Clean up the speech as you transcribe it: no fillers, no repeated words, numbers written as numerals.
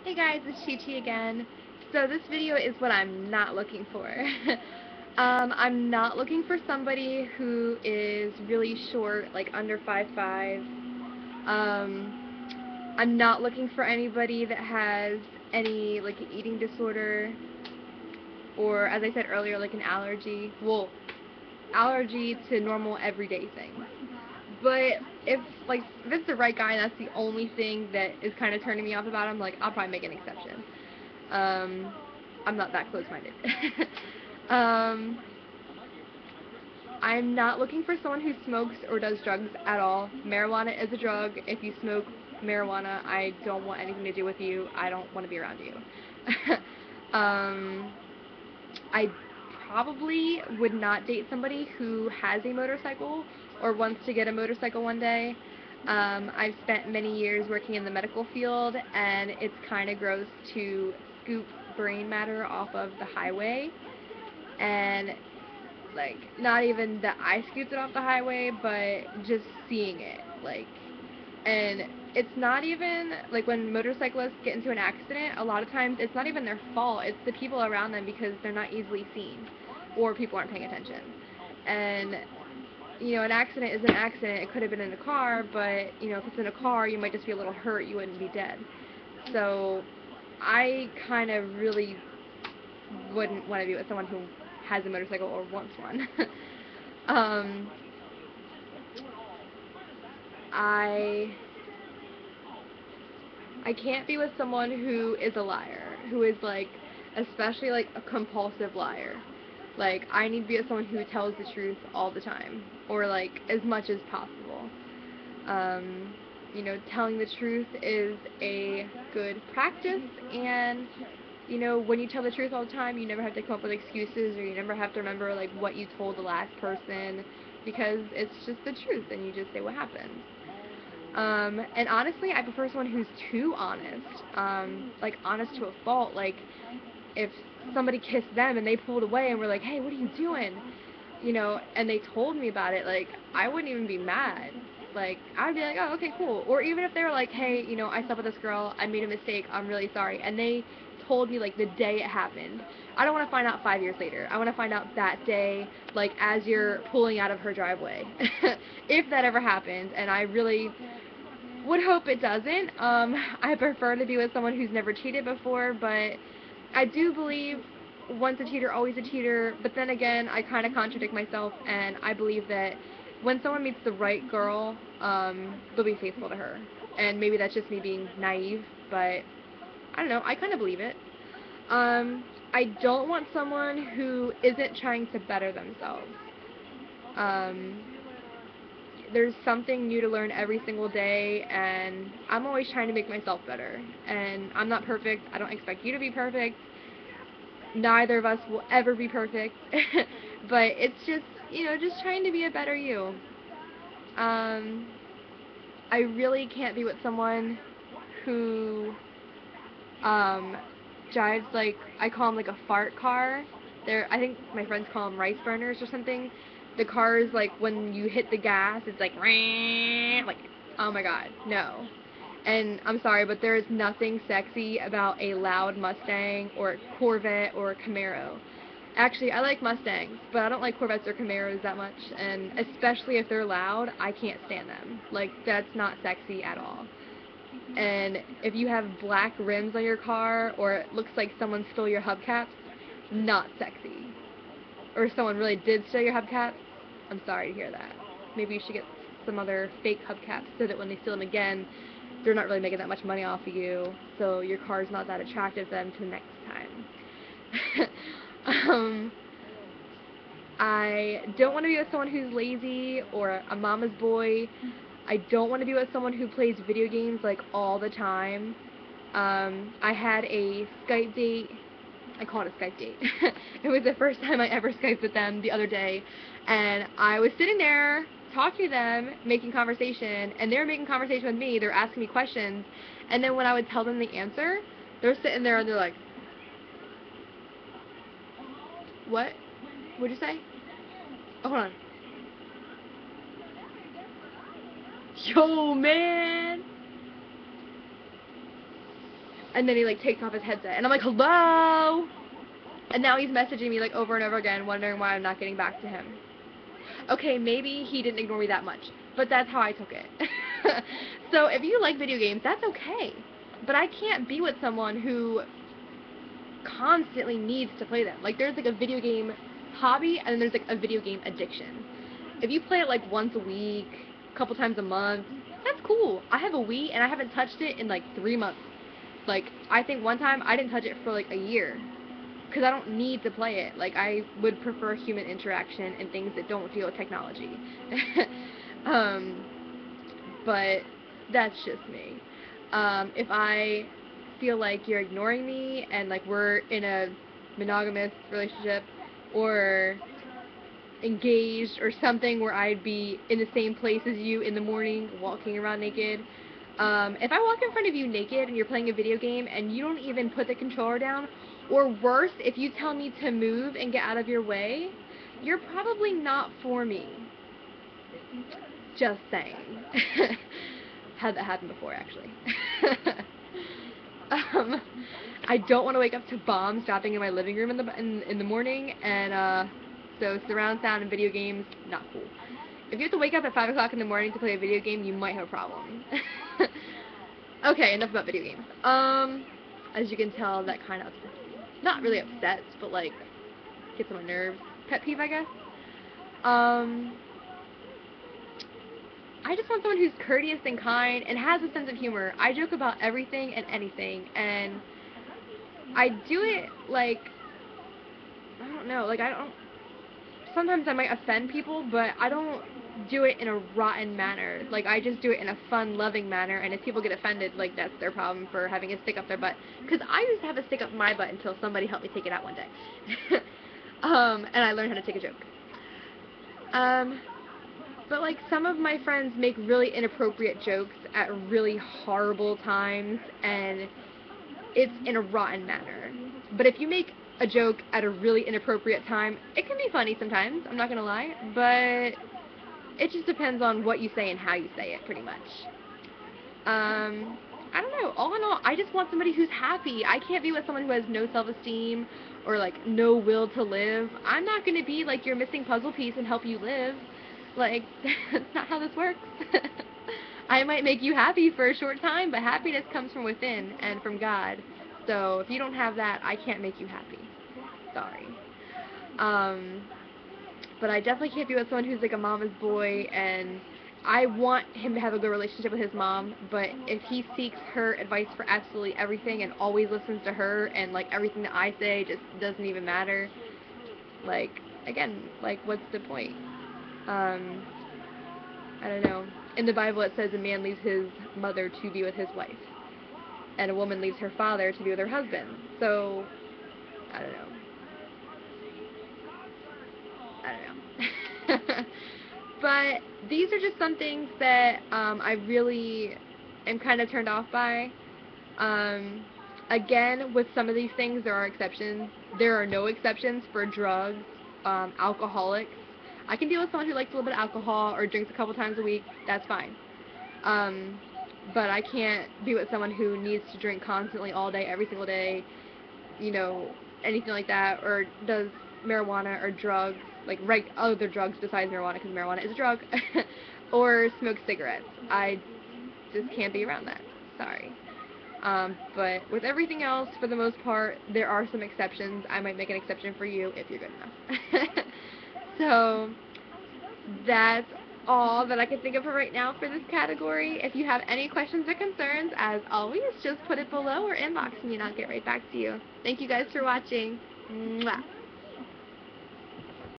Hey guys, it's Chi Chi again. So this video is what I'm not looking for. I'm not looking for somebody who is really short, like under 5'5". I'm not looking for anybody that has any like eating disorder or, as I said earlier, like an allergy. Well, allergy to normal everyday things. But if it's the right guy and that's the only thing that is kind of turning me off about him, like I'll probably make an exception. Um, I'm not that close-minded. um, I'm not looking for someone who smokes or does drugs at all. Marijuana is a drug. If you smoke marijuana, I don't want anything to do with you. I don't want to be around you. um, I probably would not date somebody who has a motorcycle or wants to get a motorcycle one day. I've spent many years working in the medical field, and it's kind of gross to scoop brain matter off of the highway. And, like, not even that I scooped it off the highway, but just seeing it, like, and it's not even, like, when motorcyclists get into an accident, a lot of times it's not even their fault, it's the people around them because they're not easily seen, or people aren't paying attention. And, you know, an accident is an accident. It could have been in a car, but, you know, if it's in a car, you might just be a little hurt, you wouldn't be dead. So, I kind of really wouldn't want to be with someone who has a motorcycle or wants one. um, I I can't be with someone who is a liar, who is like, especially like a compulsive liar. Like, I need to be with someone who tells the truth all the time, or like as much as possible. You know, telling the truth is a good practice, and you know, when you tell the truth all the time, you never have to come up with excuses, or you never have to remember like what you told the last person, because it's just the truth, and you just say what happened. And honestly, I prefer someone who's too honest. Like, honest to a fault. Like, if somebody kissed them and they pulled away and were like, hey, what are you doing? You know, and they told me about it, like, I wouldn't even be mad. Like, I'd be like, oh, okay, cool. Or even if they were like, hey, you know, I slept with this girl, I made a mistake, I'm really sorry. And they told me, like, the day it happened. I don't want to find out 5 years later. I want to find out that day, like, as you're pulling out of her driveway. If that ever happens, and I really would hope it doesn't. I prefer to be with someone who's never cheated before, but I do believe once a cheater, always a cheater. But then again, I kind of contradict myself, and I believe that when someone meets the right girl, they'll be faithful to her. And maybe that's just me being naive, but I don't know. I kind of believe it. I don't want someone who isn't trying to better themselves. Um, there's something new to learn every single day, and I'm always trying to make myself better. And I'm not perfect. I don't expect you to be perfect. Neither of us will ever be perfect. But it's just, you know, just trying to be a better you. Um, I really can't be with someone who um, drives, like, I call them like a fart car. I think my friends call them rice burners or something. The cars, like, when you hit the gas, it's like, oh my god, no. And I'm sorry, but there is nothing sexy about a loud Mustang or a Corvette or a Camaro. Actually, I like Mustangs, but I don't like Corvettes or Camaros that much, and especially if they're loud, I can't stand them. Like, that's not sexy at all. And if you have black rims on your car, or it looks like someone stole your hubcaps, not sexy. Or if someone really did steal your hubcaps, I'm sorry to hear that. Maybe you should get some other fake hubcaps so that when they steal them again, they're not really making that much money off of you, so your car's not that attractive to them to the next time. um, I don't want to be with someone who's lazy or a mama's boy. I don't want to be with someone who plays video games like all the time. I had a Skype date. I call it a Skype date. It was the first time I ever Skyped with them the other day, and I was sitting there talking to them, making conversation, and they were making conversation with me. They're asking me questions, and then when I would tell them the answer, they're sitting there and they're like, "What? What'd you say? Oh, hold on. Yo, man." And then he, like, takes off his headset. And I'm like, hello? And now he's messaging me, like, over and over again, wondering why I'm not getting back to him. Okay, maybe he didn't ignore me that much, but that's how I took it. So if you like video games, that's okay. But I can't be with someone who constantly needs to play them. Like, there's, like, a video game hobby, and then there's, like, a video game addiction. If you play it, like, once a week, a couple times a month, that's cool. I have a Wii, and I haven't touched it in, like, 3 months. Like, I think one time I didn't touch it for, like, a year. Because I don't need to play it. Like, I would prefer human interaction and things that don't deal with technology. But that's just me. If I feel like you're ignoring me and, like, we're in a monogamous relationship or engaged or something where I'd be in the same place as you in the morning walking around naked, if I walk in front of you naked and you're playing a video game and you don't even put the controller down, or worse, if you tell me to move and get out of your way, you're probably not for me. Just saying. Had that happen before, actually. I don't want to wake up to bombs dropping in my living room in the morning, and so surround sound and video games, not cool. If you have to wake up at 5 o'clock in the morning to play a video game, you might have a problem. Okay, enough about video games. As you can tell, that kind of upsets me. Not really upsets, but, like, gets on my nerves. Pet peeve, I guess. I just want someone who's courteous and kind and has a sense of humor. I joke about everything and anything, and I do it, like, I don't know, like, sometimes I might offend people, but I don't do it in a rotten manner. Like, I just do it in a fun, loving manner, and if people get offended, like, that's their problem for having a stick up their butt. Because I used to have a stick up my butt until somebody helped me take it out one day. And I learned how to take a joke. But, like, some of my friends make really inappropriate jokes at really horrible times, and it's in a rotten manner. But if you make a joke at a really inappropriate time, it can be funny sometimes, I'm not gonna lie, but it just depends on what you say and how you say it, pretty much. I don't know, all in all, I just want somebody who's happy. I can't be with someone who has no self-esteem or, like, no will to live. I'm not gonna be, like, your missing puzzle piece and help you live. Like, that's not how this works. I might make you happy for a short time, but happiness comes from within and from God. So if you don't have that, I can't make you happy. Sorry. But I definitely can't be with someone who's like a mama's boy, and I want him to have a good relationship with his mom, but if he seeks her advice for absolutely everything and always listens to her and, like, everything that I say just doesn't even matter, like, again, like, what's the point? I don't know. In the Bible it says a man leaves his mother to be with his wife, and a woman leaves her father to be with her husband. So, I don't know. But these are just some things that I really am kind of turned off by. Again, with some of these things, there are exceptions. There are no exceptions for drugs, alcoholics. I can deal with someone who likes a little bit of alcohol or drinks a couple times a week. That's fine. But I can't be with someone who needs to drink constantly all day, every single day, you know, anything like that, or does marijuana or drugs, like other drugs besides marijuana, because marijuana is a drug, or smoke cigarettes. I just can't be around that. Sorry. But with everything else, for the most part, there are some exceptions. I might make an exception for you if you're good enough. So, that's all that I can think of for right now for this category. If you have any questions or concerns, as always, just put it below or inbox me and I'll get right back to you. Thank you guys for watching. Mwah.